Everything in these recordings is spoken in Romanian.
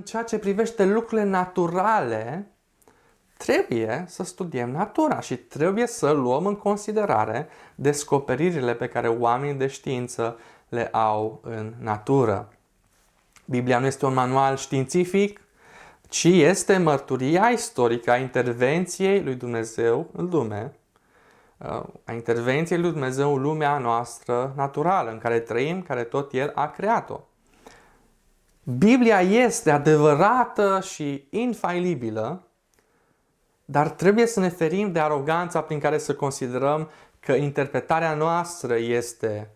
ceea ce privește lucrurile naturale, trebuie să studiem natura și trebuie să luăm în considerare descoperirile pe care oamenii de știință le au în natură. Biblia nu este un manual științific, ci este mărturia istorică a intervenției lui Dumnezeu în lume, a intervenției lui Dumnezeu în lumea noastră naturală, în care trăim, care tot El a creat-o. Biblia este adevărată și infailibilă, dar trebuie să ne ferim de aroganța prin care să considerăm că interpretarea noastră este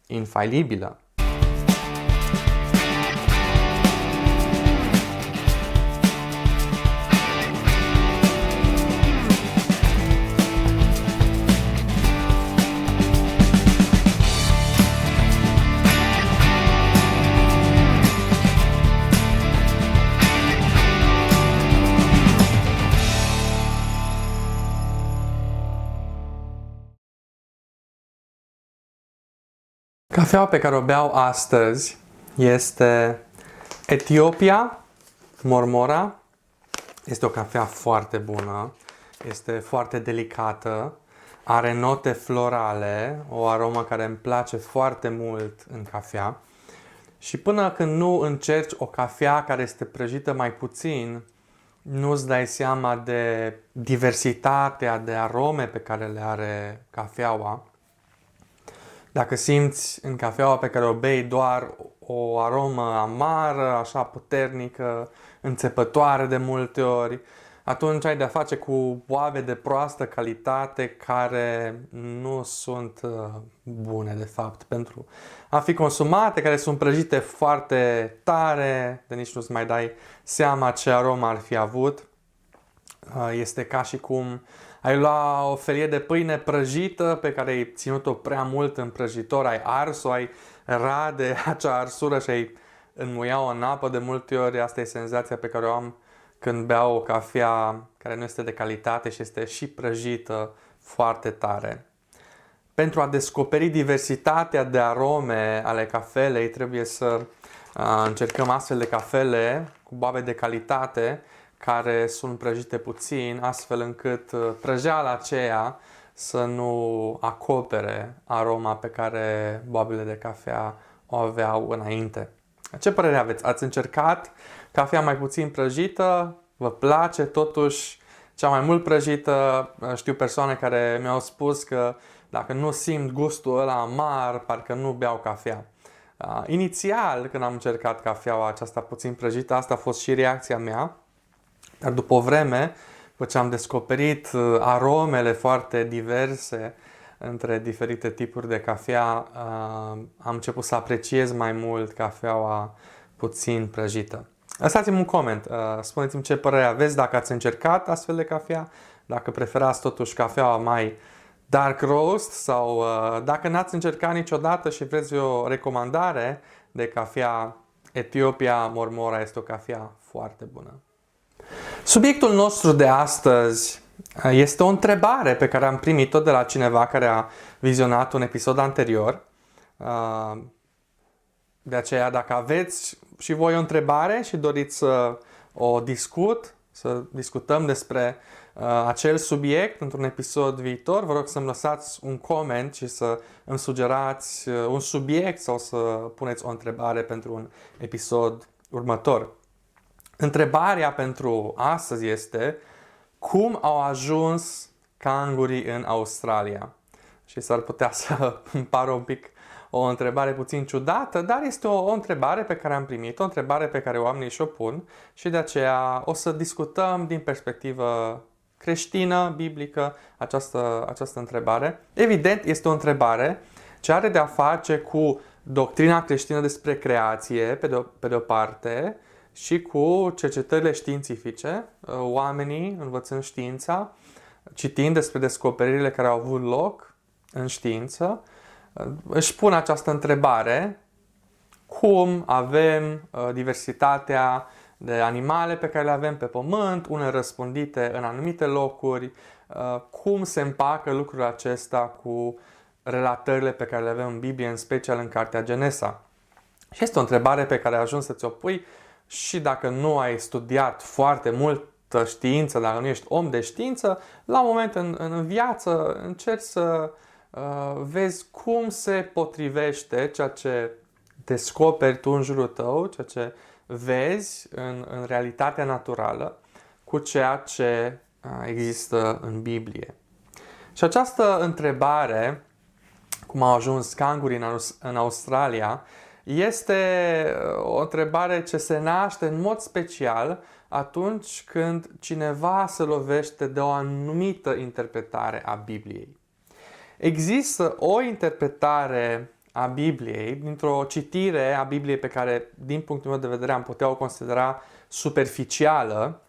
infailibilă. Cafeaua pe care o beau astăzi este Etiopia Marmora. Este o cafea foarte bună, este foarte delicată, are note florale, o aromă care îmi place foarte mult în cafea. Și până când nu încerci o cafea care este prăjită mai puțin, nu-ți dai seama de diversitatea de arome pe care le are cafeaua. Dacă simți în cafeaua pe care o bei doar o aromă amară, așa puternică, înțepătoare de multe ori, atunci ai de-a face cu boabe de proastă calitate care nu sunt bune, de fapt, pentru a fi consumate, care sunt prăjite foarte tare, de nici nu-ți mai dai seama ce aromă ar fi avut. Este ca și cum ai lua o felie de pâine prăjită pe care ai ținut-o prea mult în prăjitor, ai ars-o, ai rade acea arsură și ai înmuia-o în apă. De multe ori asta e senzația pe care o am când beau o cafea care nu este de calitate și este și prăjită foarte tare. Pentru a descoperi diversitatea de arome ale cafelei, trebuie să încercăm astfel de cafele cu boabe de calitate, care sunt prăjite puțin, astfel încât prăjeala aceea să nu acopere aroma pe care boabele de cafea o aveau înainte. Ce părere aveți? Ați încercat cafea mai puțin prăjită? Vă place totuși cea mai mult prăjită? Știu persoane care mi-au spus că dacă nu simt gustul ăla amar, parcă nu beau cafea. Inițial, când am încercat cafeaua aceasta puțin prăjită, asta a fost și reacția mea. Dar după o vreme, după ce am descoperit aromele foarte diverse între diferite tipuri de cafea, am început să apreciez mai mult cafeaua puțin prăjită. Lăsați-mi un coment, spuneți-mi ce părere aveți, dacă ați încercat astfel de cafea, dacă preferați totuși cafeaua mai dark roast sau dacă n-ați încercat niciodată și vreți o recomandare de cafea, Etiopia Marmora este o cafea foarte bună. Subiectul nostru de astăzi este o întrebare pe care am primit-o de la cineva care a vizionat un episod anterior. De aceea, dacă aveți și voi o întrebare și doriți să o să discutăm despre acel subiect într-un episod viitor, vă rog să-mi lăsați un coment și să îmi sugerați un subiect sau să puneți o întrebare pentru un episod următor. Întrebarea pentru astăzi este: cum au ajuns cangurii în Australia? Și s-ar putea să îmi pară un pic o întrebare puțin ciudată, dar este o întrebare pe care am primit-o, o întrebare pe care oamenii și-o pun și de aceea o să discutăm din perspectivă creștină, biblică, această întrebare. Evident, este o întrebare ce are de-a face cu doctrina creștină despre creație, pe de o parte, și cu cercetările științifice, oamenii învățând știința, citind despre descoperirile care au avut loc în știință, își pun această întrebare: cum avem diversitatea de animale pe care le avem pe pământ, unele răspândite în anumite locuri, cum se împacă lucrul acesta cu relatările pe care le avem în Biblie, în special în cartea Genesa. Și este o întrebare pe care ai ajuns să ți-o pui și dacă nu ai studiat foarte multă știință, dacă nu ești om de știință, la un moment în viață încerci să vezi cum se potrivește ceea ce descoperi tu în jurul tău, ceea ce vezi în realitatea naturală, cu ceea ce există în Biblie. Și această întrebare, cum au ajuns cangurii în Australia, este o întrebare ce se naște în mod special atunci când cineva se lovește de o anumită interpretare a Bibliei. Există o interpretare a Bibliei, dintr-o citire a Bibliei pe care, din punctul meu de vedere, am putea o considera superficială.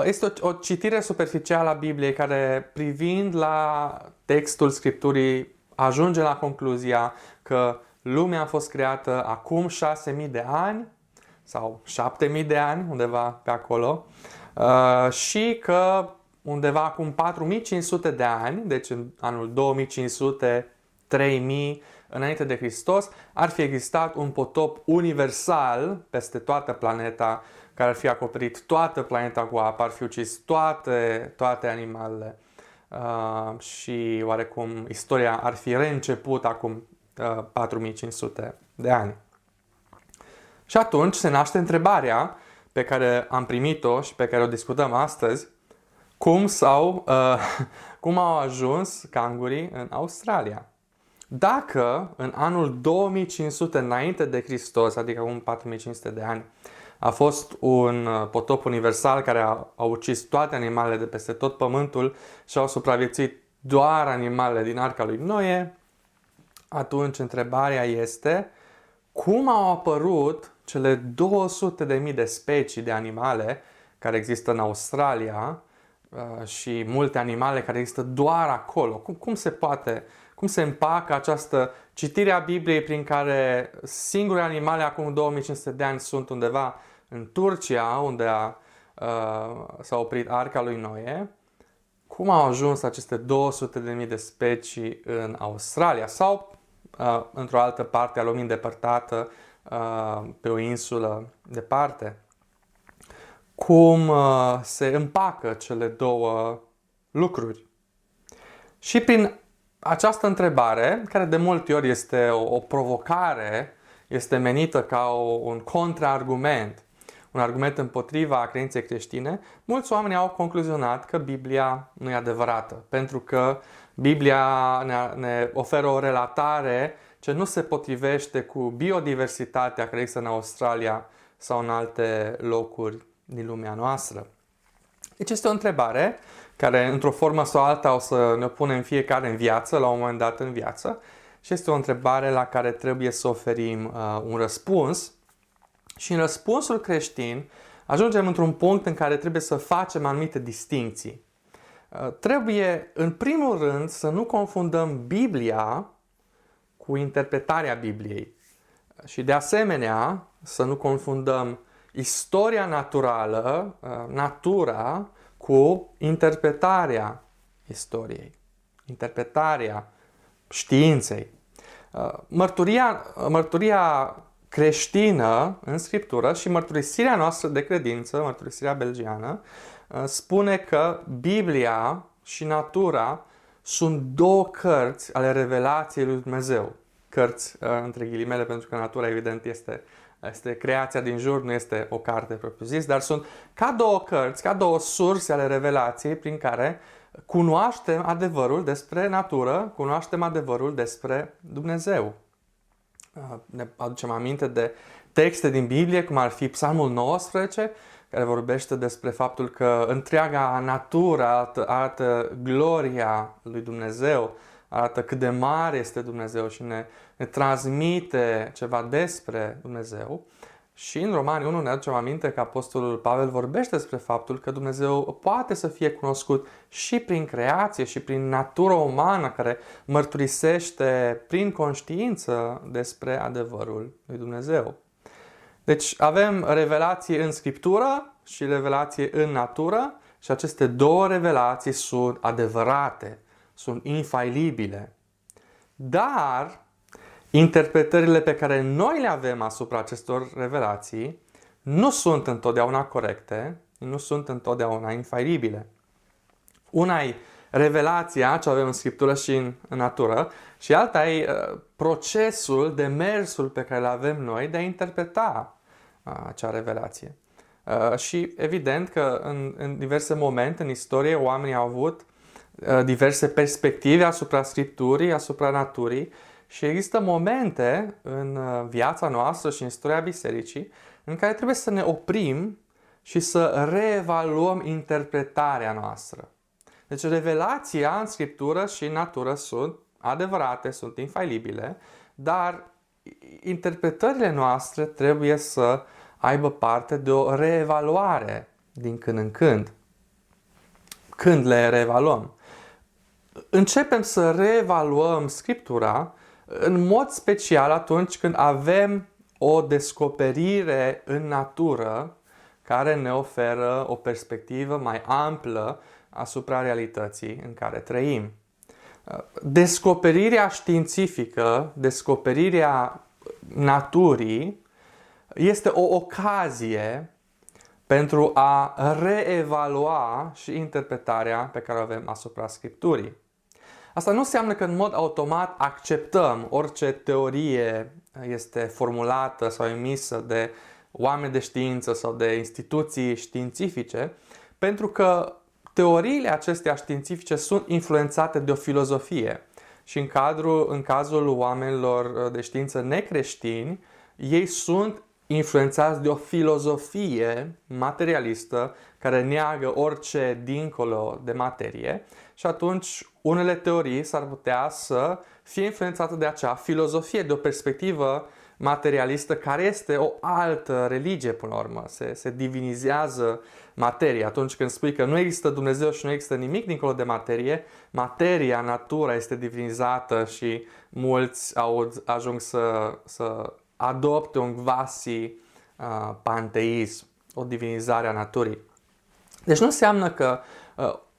Este o citire superficială a Bibliei care, privind la textul Scripturii, ajunge la concluzia că lumea a fost creată acum 6.000 de ani sau 7.000 de ani, undeva pe acolo, și că undeva acum 4.500 de ani, deci în anul 2500, 3000 înainte de Hristos, ar fi existat un potop universal peste toată planeta, care ar fi acoperit toată planeta cu apă, ar fi ucis toate animalele și oarecum istoria ar fi reînceput acum 4500 de ani. Și atunci se naște întrebarea pe care am primit-o și pe care o discutăm astăzi: cum au ajuns cangurii în Australia? Dacă în anul 2500 înainte de Hristos, adică acum 4500 de ani, a fost un potop universal care a ucis toate animalele de peste tot pământul și au supraviețuit doar animalele din arca lui Noe, atunci întrebarea este: cum au apărut cele 200.000 de specii de animale care există în Australia și multe animale care există doar acolo? Cum se poate, cum se împacă această citire a Bibliei prin care singure animale acum 2500 de ani sunt undeva în Turcia, unde s-a oprit arca lui Noe? Cum au ajuns aceste 200.000 de specii în Australia sau într-o altă parte a lumii îndepărtată, pe o insulă departe? Cum se împacă cele două lucruri? Și prin această întrebare, care de multe ori este o provocare, este menită ca un contraargument, un argument împotriva credinței creștine, mulți oameni au concluzionat că Biblia nu e adevărată, pentru că Biblia ne oferă o relatare ce nu se potrivește cu biodiversitatea care există în Australia sau în alte locuri din lumea noastră. Deci este o întrebare care, într-o formă sau alta, o să ne punem fiecare în viață, la un moment dat în viață, și este o întrebare la care trebuie să oferim un răspuns. Și în răspunsul creștin ajungem într-un punct în care trebuie să facem anumite distincții. Trebuie, în primul rând, să nu confundăm Biblia cu interpretarea Bibliei. Și de asemenea, să nu confundăm istoria naturală, natura, cu interpretarea istoriei, interpretarea științei. Mărturia creștină în Scriptură și mărturisirea noastră de credință, mărturisirea belgiană, spune că Biblia și natura sunt două cărți ale revelației lui Dumnezeu. Cărți între ghilimele, pentru că natura, evident, este creația din jur, nu este o carte propriu-zis, dar sunt ca două cărți, ca două surse ale revelației prin care cunoaștem adevărul despre natură, cunoaștem adevărul despre Dumnezeu. Ne aducem aminte de texte din Biblie, cum ar fi Psalmul 19, care vorbește despre faptul că întreaga natură arată gloria lui Dumnezeu, arată cât de mare este Dumnezeu și ne transmite ceva despre Dumnezeu. Și în Romani 1 ne aducem aminte că Apostolul Pavel vorbește despre faptul că Dumnezeu poate să fie cunoscut și prin creație și prin natură umană care mărturisește prin conștiință despre adevărul lui Dumnezeu. Deci avem revelație în Scriptură și revelație în natură și aceste două revelații sunt adevărate, sunt infailibile. Dar interpretările pe care noi le avem asupra acestor revelații nu sunt întotdeauna corecte, nu sunt întotdeauna infailibile. Una e revelația, ce avem în Scriptură și în natură, și alta e procesul, demersul pe care îl avem noi de a interpreta acea revelație. Și evident că în diverse momente în istorie oamenii au avut diverse perspective asupra Scripturii, asupra naturii, și există momente în viața noastră și în istoria bisericii în care trebuie să ne oprim și să reevaluăm interpretarea noastră. Deci revelația în Scriptură și în natură sunt adevărate, sunt infailibile, dar interpretările noastre trebuie să aibă parte de o reevaluare din când în când. Când le reevaluăm? Începem să reevaluăm Scriptura în mod special atunci când avem o descoperire în natură care ne oferă o perspectivă mai amplă asupra realității în care trăim. Descoperirea științifică, descoperirea naturii este o ocazie pentru a reevalua și interpretarea pe care o avem asupra Scripturii. Asta nu înseamnă că în mod automat acceptăm orice teorie este formulată sau emisă de oameni de știință sau de instituții științifice, pentru că teoriile acestea științifice sunt influențate de o filozofie și în cazul oamenilor de știință necreștini, ei sunt influențați de o filozofie materialistă care neagă orice dincolo de materie și atunci unele teorii s-ar putea să fie influențate de acea filozofie, de o perspectivă materialistă care este o altă religie până la urmă. Se divinizează materia. Atunci când spui că nu există Dumnezeu și nu există nimic dincolo de materie, materia, natura este divinizată și mulți ajung să adopte un quasi-panteism, o divinizare a naturii. Deci nu înseamnă că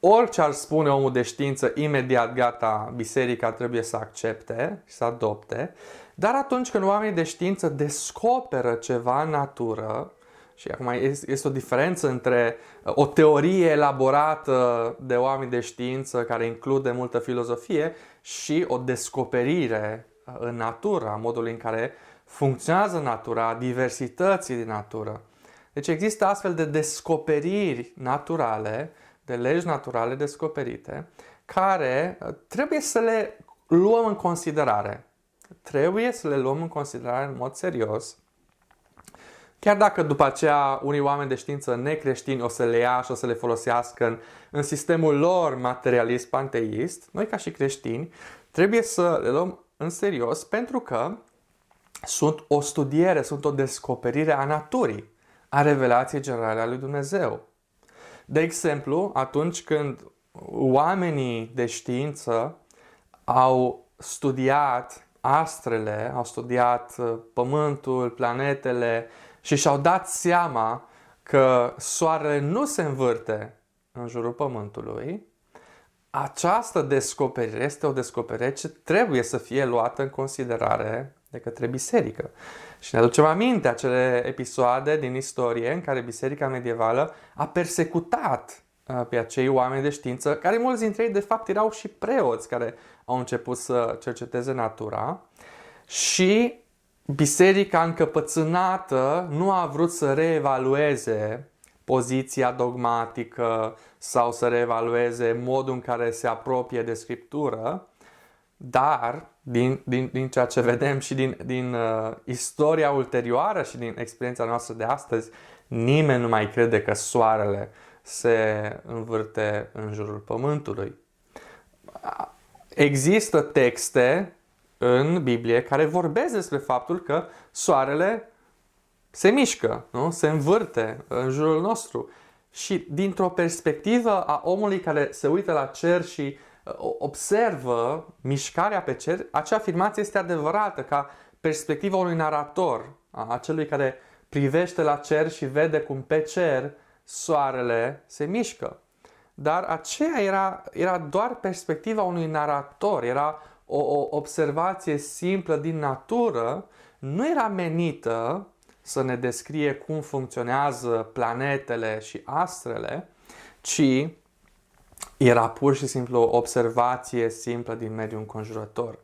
orice ar spune omul de știință, imediat gata, biserica trebuie să accepte și să adopte, dar atunci când oamenii de știință descoperă ceva în natură, și acum este o diferență între o teorie elaborată de oameni de știință care include multă filozofie și o descoperire în natură, a modului în care funcționează natura, a diversității din natură. Deci există astfel de descoperiri naturale, de legi naturale descoperite, care trebuie să le luăm în considerare. Trebuie să le luăm în considerare în mod serios. Chiar dacă după aceea unii oameni de știință necreștini o să le ia și o să le folosească în sistemul lor materialist, panteist, noi ca și creștini trebuie să le luăm în serios pentru că sunt o studiere, sunt o descoperire a naturii, a revelației generale a lui Dumnezeu. De exemplu, atunci când oamenii de știință au studiat astrele, au studiat Pământul, planetele și și-au dat seama că Soarele nu se învârte în jurul Pământului, această descoperire este o descoperire ce trebuie să fie luată în considerare de către biserică. Și ne aducem aminte acele episoade din istorie în care biserica medievală a persecutat pe acei oameni de știință, care mulți dintre ei de fapt erau și preoți care au început să cerceteze natura, și biserica încăpățânată nu a vrut să reevalueze poziția dogmatică sau să reevalueze modul în care se apropie de Scriptură, dar din ceea ce vedem și din istoria ulterioară și din experiența noastră de astăzi, nimeni nu mai crede că Soarele se învârte în jurul Pământului. Există texte în Biblie care vorbesc despre faptul că Soarele se mișcă, nu? Se învârte în jurul nostru. Și dintr-o perspectivă a omului care se uită la cer și observă mișcarea pe cer, acea afirmație este adevărată ca perspectiva unui narator, a celui care privește la cer și vede cum pe cer Soarele se mișcă. Dar aceea era doar perspectiva unui narator, era o observație simplă din natură, nu era menită să ne descrie cum funcționează planetele și astrele, ci era pur și simplu o observație simplă din mediul înconjurător.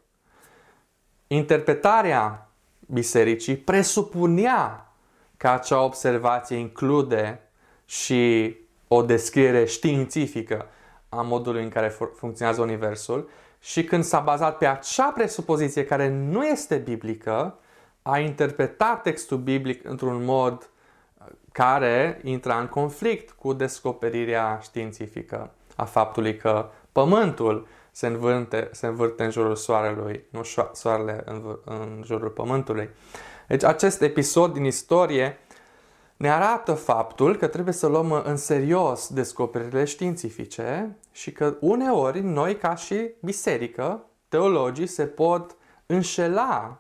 Interpretarea bisericii presupunea că acea observație include și o descriere științifică a modului în care funcționează Universul și când s-a bazat pe acea presupoziție care nu este biblică, a interpretat textul biblic într-un mod care intra în conflict cu descoperirea științifică a faptului că Pământul se învârte în jurul Soarelui, nu Soarele în jurul Pământului. Deci acest episod din istorie ne arată faptul că trebuie să luăm în serios descoperirile științifice și că uneori noi, ca și biserică, teologii se pot înșela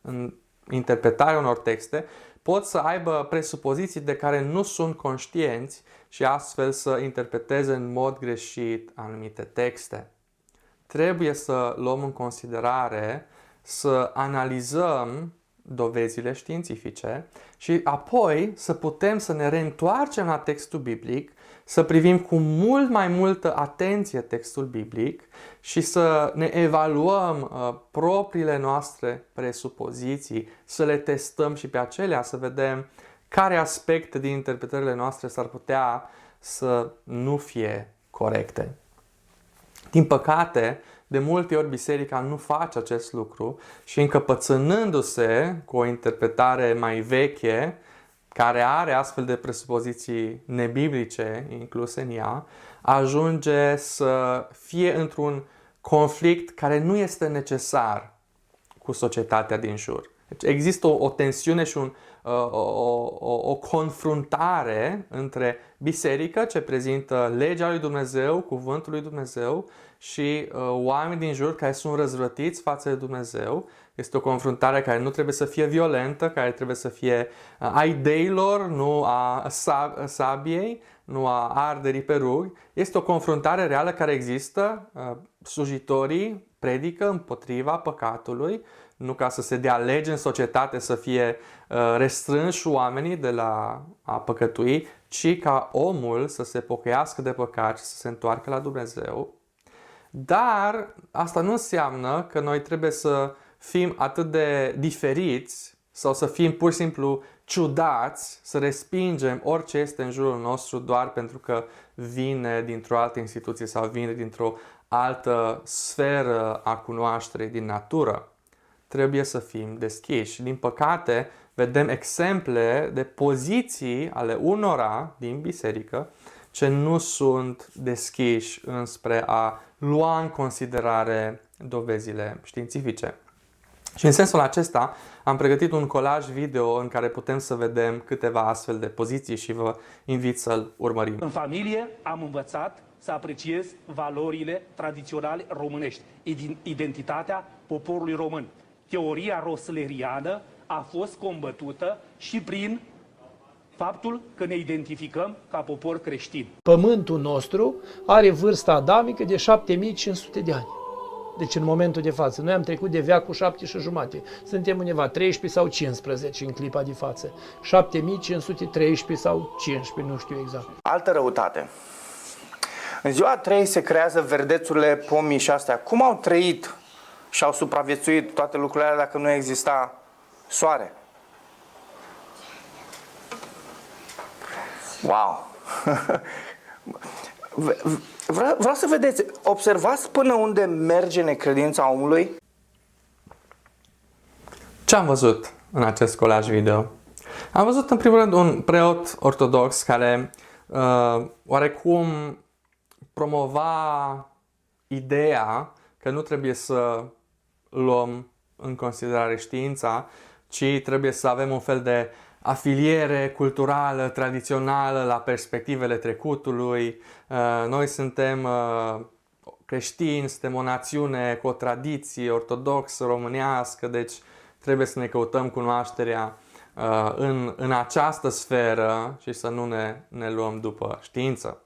în interpretarea unor texte, pot să aibă presupoziții de care nu sunt conștienți și astfel să interpreteze în mod greșit anumite texte. Trebuie să luăm în considerare, să analizăm dovezile științifice și apoi să putem să ne reîntoarcem la textul biblic, să privim cu mult mai multă atenție textul biblic și să ne evaluăm propriile noastre presupoziții, să le testăm și pe acelea, să vedem care aspecte din interpretările noastre s-ar putea să nu fie corecte. Din păcate, de multe ori biserica nu face acest lucru și încăpățânându-se cu o interpretare mai veche, care are astfel de presupoziții nebiblice incluse în ea, ajunge să fie într-un conflict care nu este necesar cu societatea din jur. Deci există o tensiune și o confruntare între biserică, ce prezintă legea lui Dumnezeu, cuvântul lui Dumnezeu, și oameni din jur care sunt răzvrătiți față de Dumnezeu. Este o confruntare care nu trebuie să fie violentă, care trebuie să fie a ideilor, nu a sabiei, nu a arderii pe rug. Este o confruntare reală care există. Slujitorii predică împotriva păcatului, nu ca să se dea lege în societate să fie restrânși oamenii de la a păcătui, ci ca omul să se pocăiască de păcat și să se întoarcă la Dumnezeu. Dar asta nu înseamnă că noi trebuie să fim atât de diferiți sau să fim pur și simplu ciudați, să respingem orice este în jurul nostru doar pentru că vine dintr-o altă instituție sau vine dintr-o altă sferă a cunoașterii din natură. Trebuie să fim deschiși. Din păcate, vedem exemple de poziții ale unora din biserică ce nu sunt deschiși înspre a lua în considerare dovezile științifice. Și în sensul acesta am pregătit un colaj video în care putem să vedem câteva astfel de poziții și vă invit să-l urmărim. În familie am învățat să apreciez valorile tradiționale românești, identitatea poporului român. Teoria rosleriană a fost combătută și prin faptul că ne identificăm ca popor creștin. Pământul nostru are vârsta adamică de 7500 de ani. Deci în momentul de față, noi am trecut de veacul 7 și jumate. Suntem undeva 13 sau 15 în clipa de față. 7513 sau 15, nu știu exact. Altă răutate. În ziua 3 se creează verdețurile, pomii și astea. Cum au trăit și au supraviețuit toate lucrurile alea dacă nu exista soare? Wow! Vreau să vedeți, observați până unde merge necredința omului? Ce am văzut în acest colaj video? Am văzut în primul rând un preot ortodox care oarecum promova ideea că nu trebuie să luăm în considerare știința, ci trebuie să avem un fel de afiliere culturală, tradițională la perspectivele trecutului. Noi suntem creștini, suntem o națiune cu o tradiție ortodoxă, românească, deci trebuie să ne căutăm cunoașterea în această sferă și să nu ne luăm după știință.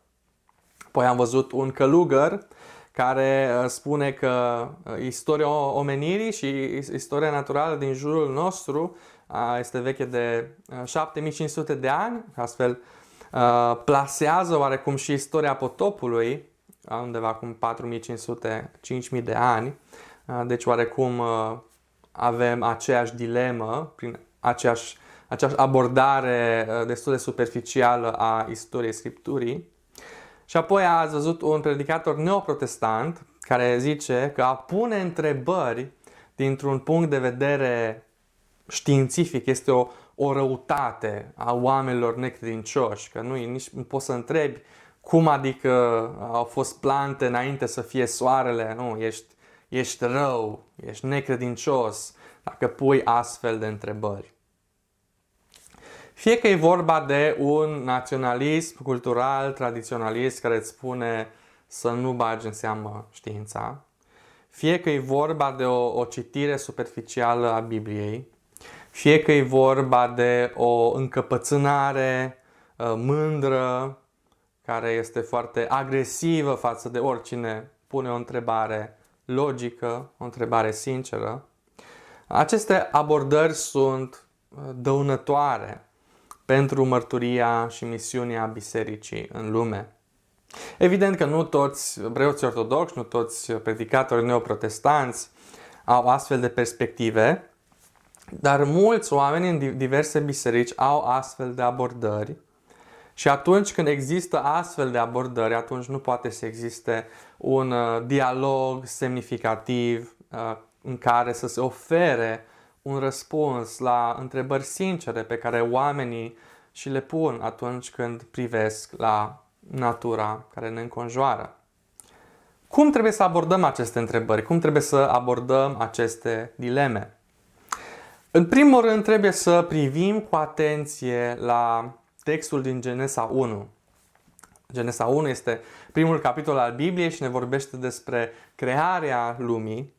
Apoi am văzut un călugăr care spune că istoria omenirii și istoria naturală din jurul nostru este veche de 7500 de ani, astfel plasează oarecum și istoria potopului, undeva acum 4500-5000 de ani. Deci oarecum avem aceeași dilemă, prin aceeași abordare destul de superficială a istoriei Scripturii. Și apoi ați văzut un predicator neoprotestant care zice că a pune întrebări dintr-un punct de vedere științific este o răutate a oamenilor necredincioși, că nici nu poți să întrebi cum adică au fost plante înainte să fie soarele, nu, ești rău, ești necredincios dacă pui astfel de întrebări. Fie că e vorba de un naționalism cultural, tradiționalist, care îți spune să nu bagi în seamă știința, fie că e vorba de o citire superficială a Bibliei, fie că e vorba de o încăpățânare mândră, care este foarte agresivă față de oricine pune o întrebare logică, o întrebare sinceră, aceste abordări sunt dăunătoare pentru mărturia și misiunea bisericii în lume. Evident că nu toți preoții ortodoxi, nu toți predicatorii neoprotestanți au astfel de perspective, dar mulți oameni în diverse biserici au astfel de abordări și atunci când există astfel de abordări, atunci nu poate să existe un dialog semnificativ în care să se ofere un răspuns la întrebări sincere pe care oamenii și le pun atunci când privesc la natura care ne înconjoară. Cum trebuie să abordăm aceste întrebări? Cum trebuie să abordăm aceste dileme? În primul rând trebuie să privim cu atenție la textul din Genesa 1. Genesa 1 este primul capitol al Bibliei și ne vorbește despre crearea lumii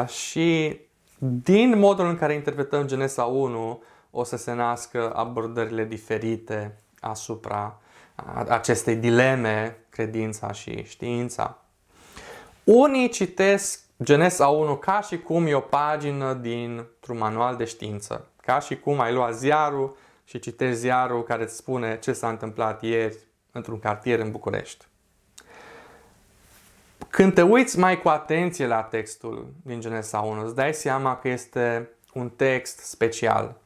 și din modul în care interpretăm Genesa 1 o să se nască abordările diferite asupra acestei dileme, credința și știința. Unii citesc Genesa 1 ca și cum e o pagină dintr-un manual de știință, ca și cum ai luat ziarul și citești ziarul care îți spune ce s-a întâmplat ieri într-un cartier în București. Când te uiți mai cu atenție la textul din Genesa 1, îți dai seama că este un text special.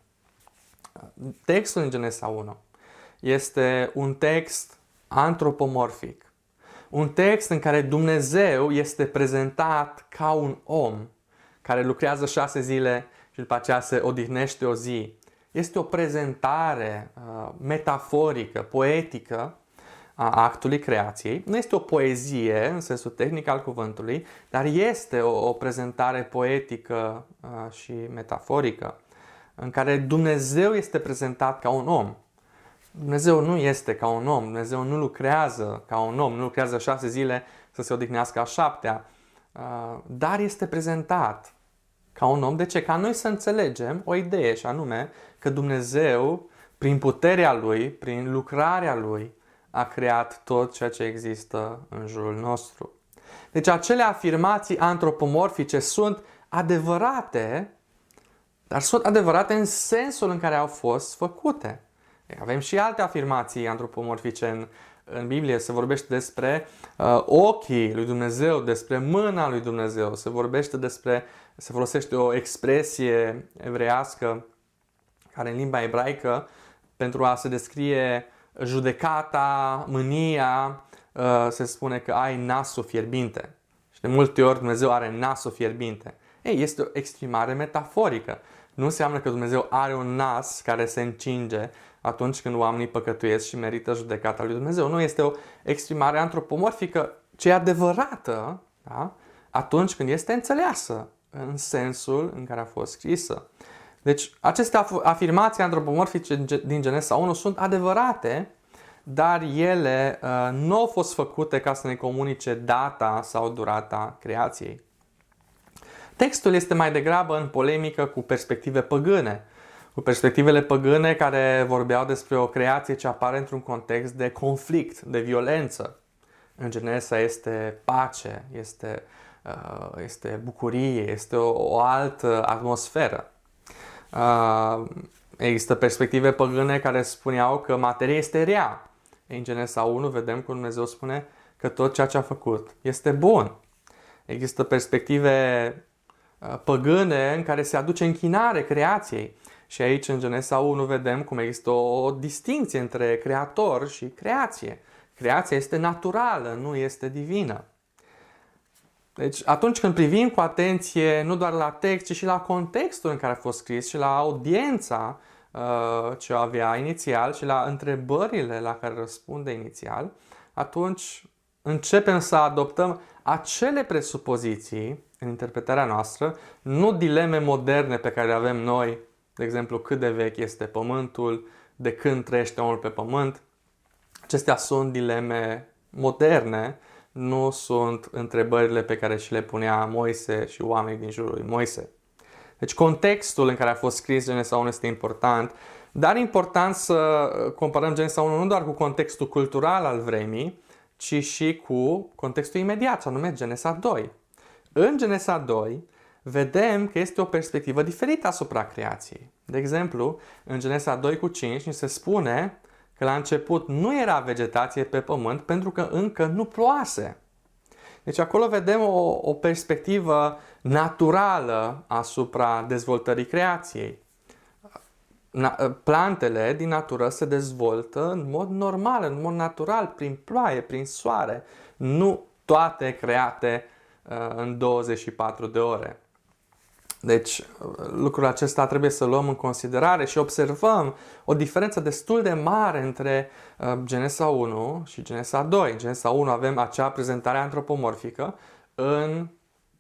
Textul din Genesa 1 este un text antropomorfic. Un text în care Dumnezeu este prezentat ca un om care lucrează 6 zile și după aceea se odihnește o zi. Este o prezentare metaforică, poetică a actului creației. Nu este o poezie în sensul tehnic al cuvântului, dar este o prezentare poetică și metaforică în care Dumnezeu este prezentat ca un om. Dumnezeu nu este ca un om, Dumnezeu nu lucrează ca un om, nu lucrează 6 zile să se odihnească a 7-a, dar este prezentat ca un om. De ce? Ca noi să înțelegem o idee, și anume că Dumnezeu, prin puterea Lui, prin lucrarea Lui, a creat tot ceea ce există în jurul nostru. Deci acele afirmații antropomorfice sunt adevărate, dar sunt adevărate în sensul în care au fost făcute. Avem și alte afirmații antropomorfice în Biblie. Se vorbește despre ochii lui Dumnezeu, despre mâna lui Dumnezeu. Se folosește o expresie evreiască care în limba ebraică pentru a se descrie judecata, mânia, se spune că ai nasul fierbinte. Și de multe ori Dumnezeu are nasul fierbinte. Ei, este o exprimare metaforică. Nu înseamnă că Dumnezeu are un nas care se încinge atunci când oamenii păcătuiesc și merită judecata lui Dumnezeu. Nu, este o exprimare antropomorfică, ce e adevărată, da? Atunci când este înțeleasă în sensul în care a fost scrisă. Deci aceste afirmații antropomorfice din Genesa 1 sunt adevărate, dar ele nu au fost făcute ca să ne comunice data sau durata creației. Textul este mai degrabă în polemică cu perspective păgâne, cu perspectivele păgâne care vorbeau despre o creație ce apare într-un context de conflict, de violență. În Genesa este pace, este bucurie, este o altă atmosferă. Există perspective păgâne care spuneau că materia este rea. În Genesa 1 vedem cum Dumnezeu spune că tot ceea ce a făcut este bun. Există perspective păgâne în care se aduce închinare creației. Și aici în Genesa 1 vedem cum există o distinție între creator și creație. Creația este naturală, nu este divină. Deci atunci când privim cu atenție nu doar la text, ci și la contextul în care a fost scris și la audiența ce o avea inițial și la întrebările la care răspunde inițial, atunci începem să adoptăm acele presupoziții în interpretarea noastră, nu dileme moderne pe care le avem noi, de exemplu cât de vechi este pământul, de când trăiește omul pe pământ. Acestea sunt dileme moderne, nu sunt întrebările pe care și le punea Moise și oamenii din jurul lui Moise. Deci contextul în care a fost scris Genesa 1 este important, dar e important să comparăm Genesa 1 nu doar cu contextul cultural al vremii, ci și cu contextul imediat, anume Genesa 2. În Genesa 2 vedem că este o perspectivă diferită asupra creației. De exemplu, în Genesa 2:5 ni se spune că la început nu era vegetație pe pământ pentru că încă nu ploase. Deci acolo vedem o perspectivă naturală asupra dezvoltării creației. Plantele din natură se dezvoltă în mod normal, în mod natural, prin ploaie, prin soare. Nu toate create în 24 de ore. Deci lucrul acesta trebuie să luăm în considerare și observăm o diferență destul de mare între Genesa 1 și Genesa 2. În Genesa 1 avem acea prezentare antropomorfică, în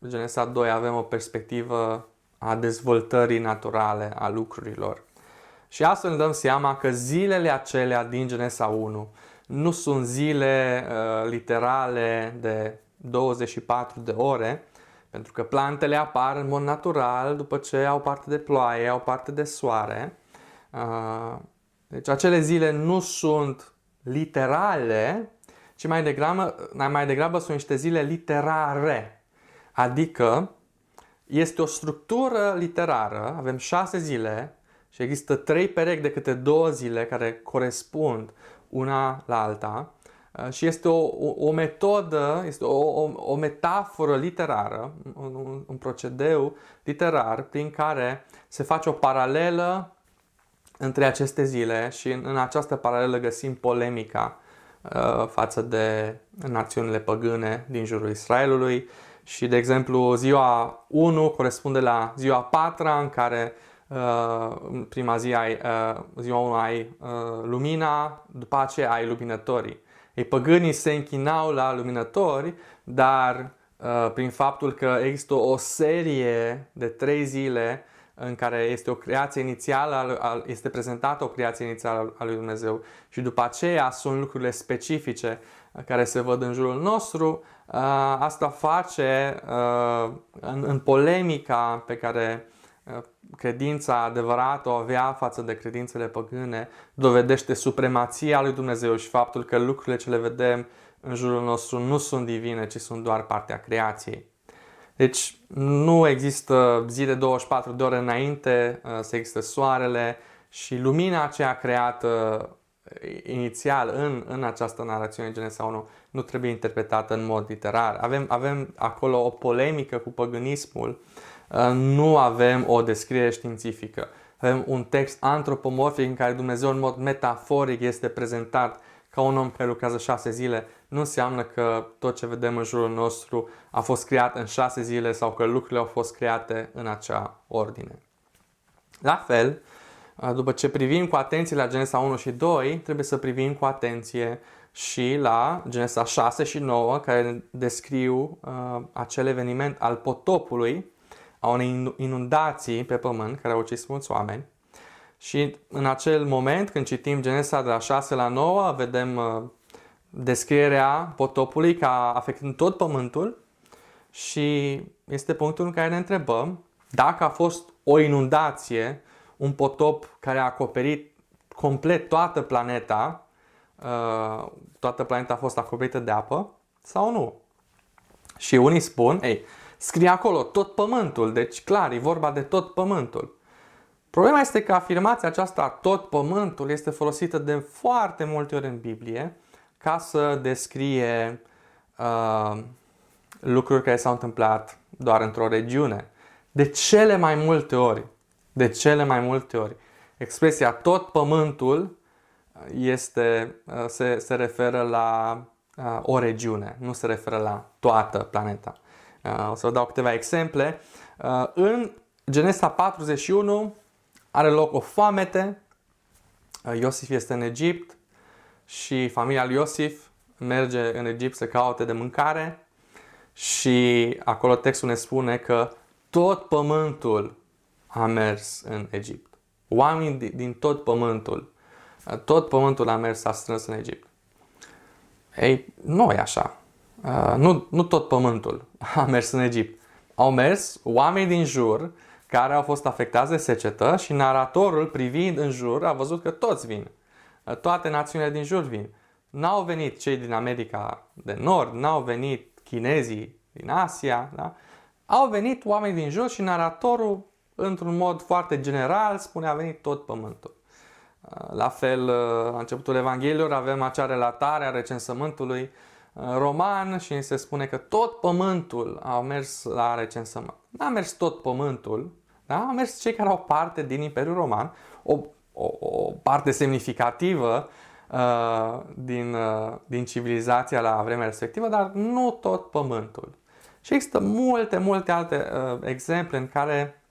Genesa 2 avem o perspectivă a dezvoltării naturale a lucrurilor. Și astfel ne dăm seama că zilele acelea din Genesa 1 nu sunt zile literale de 24 de ore, pentru că plantele apar în mod natural după ce au parte de ploaie, au parte de soare. Deci acele zile nu sunt literale, ci mai degrabă sunt niște zile literare. Adică este o structură literară, avem 6 zile și există 3 perechi de câte 2 zile care corespund una la alta. Și este o metodă, este o metaforă literară, un procedeu literar prin care se face o paralelă între aceste zile și în această paralelă găsim polemica față de națiunile păgâne din jurul Israelului. Și, de exemplu, ziua 1 corespunde la ziua 4-a, în care în prima zi ziua 1 ai lumina, după aceea ai luminătorii. Păgânii se închinau la luminători, dar prin faptul că există o serie de 3 zile în care este o creație inițială, este prezentată o creație inițială a lui Dumnezeu și după aceea sunt lucrurile specifice care se văd în jurul nostru, asta face în polemica pe care credința adevărată o avea față de credințele păgâne, dovedește supremația lui Dumnezeu și faptul că lucrurile ce le vedem în jurul nostru nu sunt divine, ci sunt doar partea creației. Deci nu există zi de 24 de ore înainte să existe soarele și lumina aceea creată inițial în această narațiune Genesa 1 nu trebuie interpretată în mod literar. Avem acolo o polemică cu păgânismul, nu avem o descriere științifică. Avem un text antropomorfic în care Dumnezeu în mod metaforic este prezentat ca un om care lucrează 6 zile. Nu înseamnă că tot ce vedem în jurul nostru a fost creat în 6 zile sau că lucrurile au fost create în acea ordine. La fel, după ce privim cu atenție la Genesa 1 și 2, trebuie să privim cu atenție și la Genesa 6 și 9, care descriu acel eveniment al potopului, a unei inundații pe pământ care au ucis mulți oameni. Și în acel moment, când citim Genesa de la 6 la 9, vedem descrierea potopului ca afectând tot pământul și este punctul în care ne întrebăm dacă a fost o inundație, un potop care a acoperit complet toată planeta a fost acoperită de apă sau nu. Și unii spun, scrie acolo tot pământul, deci clar, e vorba de tot pământul. Problema este că afirmația aceasta, tot pământul, este folosită de foarte multe ori în Biblie ca să descrie lucruri care s-au întâmplat doar într-o regiune. De cele mai multe ori, expresia tot pământul se referă la o regiune, nu se referă la toată planeta. O să vă dau câteva exemple. În Genesa 41 are loc o foamete. Iosif este în Egipt și familia lui Iosif merge în Egipt să caute de mâncare și acolo textul ne spune că tot pământul a mers în Egipt. Oamenii din tot pământul a mers, s-a strâns în Egipt. Ei, nu e așa. Nu tot pământul a mers în Egipt. Au mers oameni din jur care au fost afectați de secetă și naratorul, privind în jur, a văzut că toți vin. Toate națiunile din jur vin. N-au venit cei din America de Nord, n-au venit chinezii din Asia, da? Au venit oameni din jur și naratorul, într-un mod foarte general, spune a venit tot pământul. La fel, la începutul Evangheliilor avem acea relatare a recensământului roman și ni se spune că tot pământul a mers la recensământ. N-a mers tot pământul, da? A mers cei care au parte din Imperiul Roman, o parte semnificativă din civilizația la vremea respectivă, dar nu tot pământul. Și există multe alte exemple în care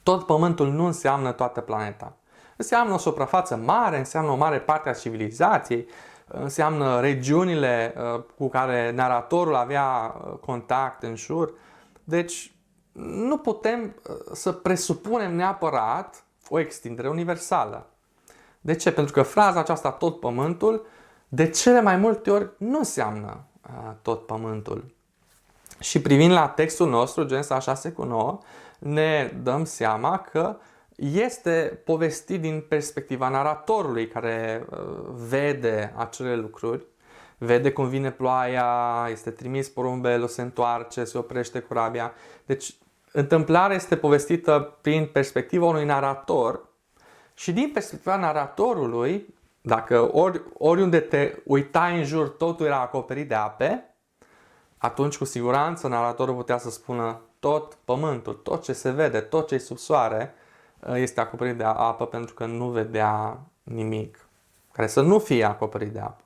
tot pământul nu înseamnă toată planeta. Înseamnă o suprafață mare, înseamnă o mare parte a civilizației, înseamnă regiunile cu care naratorul avea contact în jur. Deci nu putem să presupunem neapărat o extindere universală. De ce? Pentru că fraza aceasta, tot pământul, de cele mai multe ori nu înseamnă tot pământul. Și privind la textul nostru, Genesa 6:9, ne dăm seama că este povestit din perspectiva naratorului care vede acele lucruri, vede cum vine ploaia, este trimis porumbelul, se întoarce, se oprește corabia. Deci întâmplarea este povestită prin perspectiva unui narator și din perspectiva naratorului, dacă oriunde te uitai în jur totul era acoperit de ape, atunci cu siguranță naratorul putea să spună tot pământul, tot ce se vede, tot ce e sub soare este acoperit de apă, pentru că nu vedea nimic care să nu fie acoperit de apă.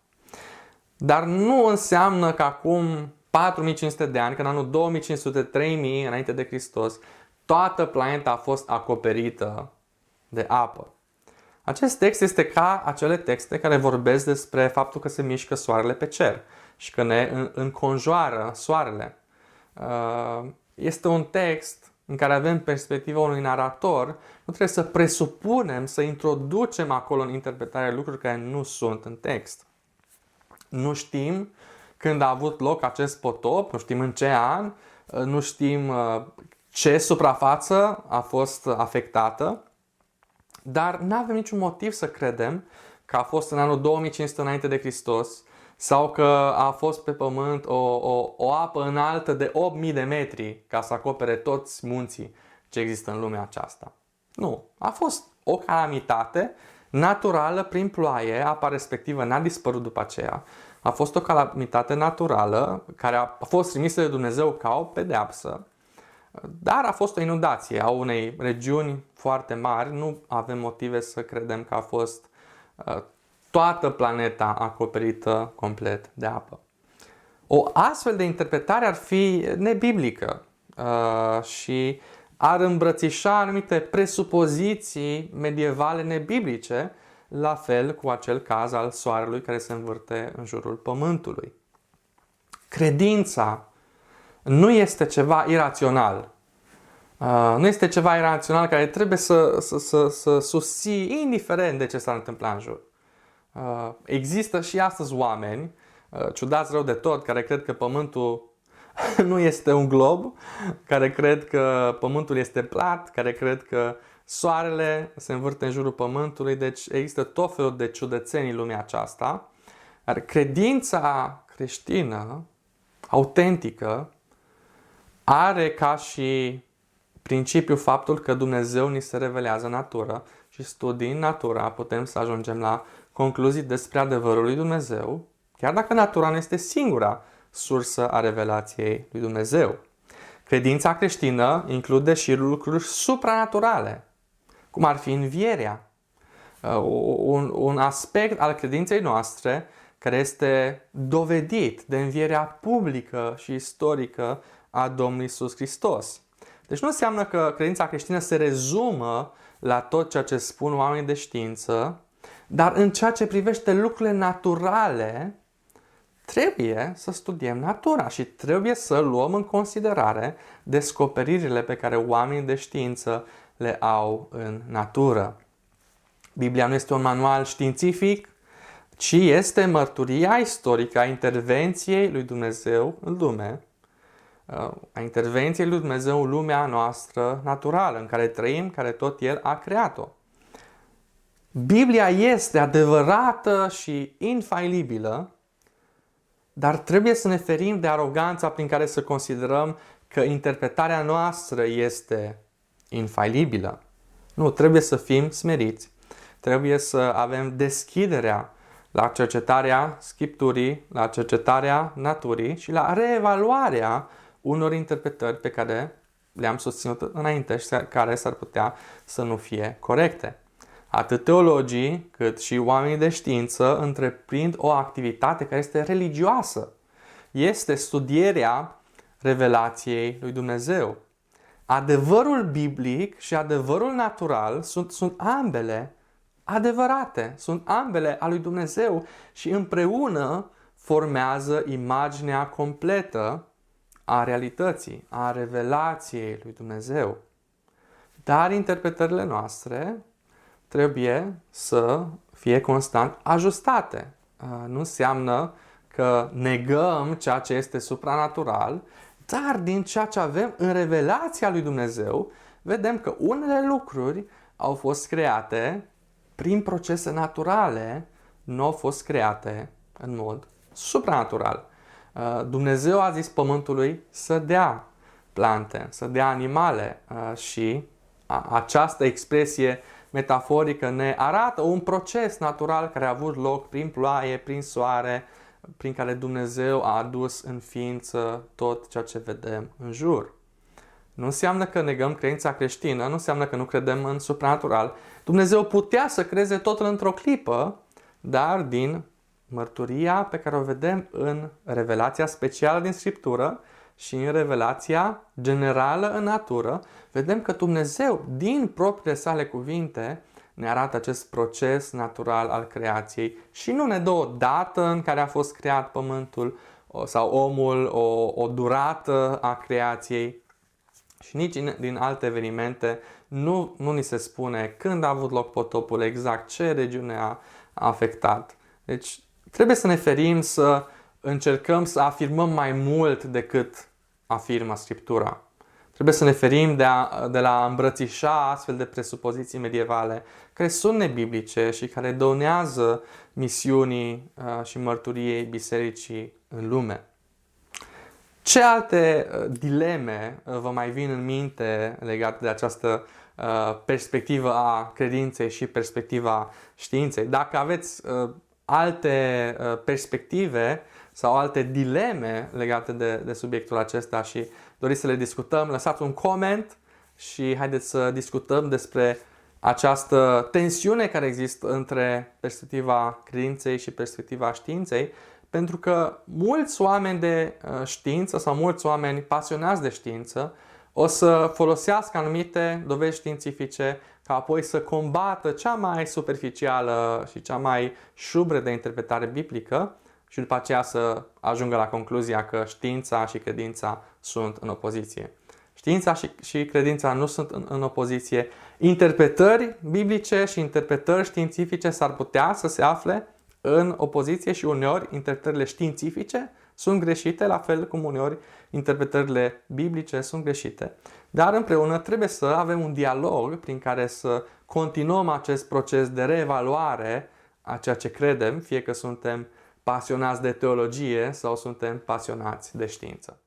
Dar nu înseamnă că acum 4500 de ani, că în anul 2500-3000 înainte de Hristos, toată planeta a fost acoperită de apă. Acest text este ca acele texte care vorbesc despre faptul că se mișcă soarele pe cer și că ne înconjoară soarele. Este un text în care avem perspectiva unui narator, nu trebuie să presupunem, să introducem acolo în interpretare lucruri care nu sunt în text. Nu știm când a avut loc acest potop, nu știm în ce an, nu știm ce suprafață a fost afectată, dar nu avem niciun motiv să credem că a fost în anul 2500 înainte de Hristos sau că a fost pe pământ o apă înaltă de 8000 de metri ca să acopere toți munții ce există în lumea aceasta. Nu, a fost o calamitate naturală prin ploaie, apa respectivă n-a dispărut după aceea. A fost o calamitate naturală care a fost trimisă de Dumnezeu ca o pedeapsă, dar a fost o inundație a unei regiuni foarte mari. Nu avem motive să credem că a fost toată planeta acoperită complet de apă. O astfel de interpretare ar fi nebiblică și ar îmbrățișa anumite presupoziții medievale nebiblice, la fel cu acel caz al soarelui care se învârte în jurul pământului. Credința nu este ceva irațional. Nu este ceva irațional care trebuie să susții indiferent de ce s-ar întâmpla în jur. Există și astăzi oameni, ciudați rău de tot, care cred că pământul nu este un glob, care cred că pământul este plat, care cred că soarele se învârte în jurul pământului, deci există tot felul de ciudățenii în lumea aceasta. Dar credința creștină, autentică, are ca și principiu faptul că Dumnezeu ni se revelează în natură și studiind natura putem să ajungem la concluzii despre adevărul lui Dumnezeu, chiar dacă natura nu este singura sursă a revelației lui Dumnezeu. Credința creștină include și lucruri supranaturale, cum ar fi învierea, un aspect al credinței noastre care este dovedit de învierea publică și istorică a Domnului Iisus Hristos. Deci nu înseamnă că credința creștină se rezumă la tot ceea ce spun oamenii de știință, dar în ceea ce privește lucrurile naturale, trebuie să studiem natura și trebuie să luăm în considerare descoperirile pe care oamenii de știință le au în natură. Biblia nu este un manual științific, ci este mărturia istorică a intervenției lui Dumnezeu în lume, a intervenției lui Dumnezeu în lumea noastră naturală, în care trăim, care tot El a creat-o. Biblia este adevărată și infailibilă, dar trebuie să ne ferim de aroganța prin care să considerăm că interpretarea noastră este infailibilă. Nu, trebuie să fim smeriți. Trebuie să avem deschiderea la cercetarea Scripturii, la cercetarea naturii și la reevaluarea unor interpretări pe care le-am susținut înainte și care s-ar putea să nu fie corecte. Atât teologii cât și oamenii de știință întreprind o activitate care este religioasă. Este studierea revelației lui Dumnezeu. Adevărul biblic și adevărul natural sunt ambele adevărate, sunt ambele a lui Dumnezeu și împreună formează imaginea completă a realității, a revelației lui Dumnezeu. Dar interpretările noastre trebuie să fie constant ajustate. Nu înseamnă că negăm ceea ce este supranatural, dar din ceea ce avem în revelația lui Dumnezeu, vedem că unele lucruri au fost create prin procese naturale, nu au fost create în mod supranatural. Dumnezeu a zis pământului să dea plante, să dea animale și această expresie metaforică ne arată un proces natural care a avut loc prin ploaie, prin soare, prin care Dumnezeu a adus în ființă tot ceea ce vedem în jur. Nu înseamnă că negăm credința creștină, nu înseamnă că nu credem în supranatural. Dumnezeu putea să creeze totul într-o clipă, dar din mărturia pe care o vedem în revelația specială din Scriptură și în revelația generală în natură, vedem că Dumnezeu, din propriile sale cuvinte, ne arată acest proces natural al creației și nu ne dă o dată în care a fost creat pământul sau omul, o durată a creației și nici din alte evenimente nu ni se spune când a avut loc potopul, exact ce regiune a afectat. Deci trebuie să ne ferim să încercăm să afirmăm mai mult decât afirmă Scriptura. Trebuie să ne ferim de la a îmbrățișa astfel de presupoziții medievale care sunt nebiblice și care dăunează misiunii și mărturiei bisericii în lume. Ce alte dileme vă mai vin în minte legate de această perspectivă a credinței și perspectiva științei? Dacă aveți alte perspective sau alte dileme legate de subiectul acesta și doriți să le discutăm, lăsați un coment și haideți să discutăm despre această tensiune care există între perspectiva credinței și perspectiva științei, pentru că mulți oameni de știință sau mulți oameni pasionați de știință o să folosească anumite dovezi științifice ca apoi să combată cea mai superficială și cea mai șubredă interpretare biblică și după aceea să ajungă la concluzia că știința și credința sunt în opoziție. Știința și credința nu sunt în opoziție. Interpretări biblice și interpretări științifice s-ar putea să se afle în opoziție și uneori interpretările științifice sunt greșite, la fel cum uneori interpretările biblice sunt greșite. Dar împreună trebuie să avem un dialog prin care să continuăm acest proces de reevaluare a ceea ce credem, fie că suntem pasionați de teologie sau suntem pasionați de știință.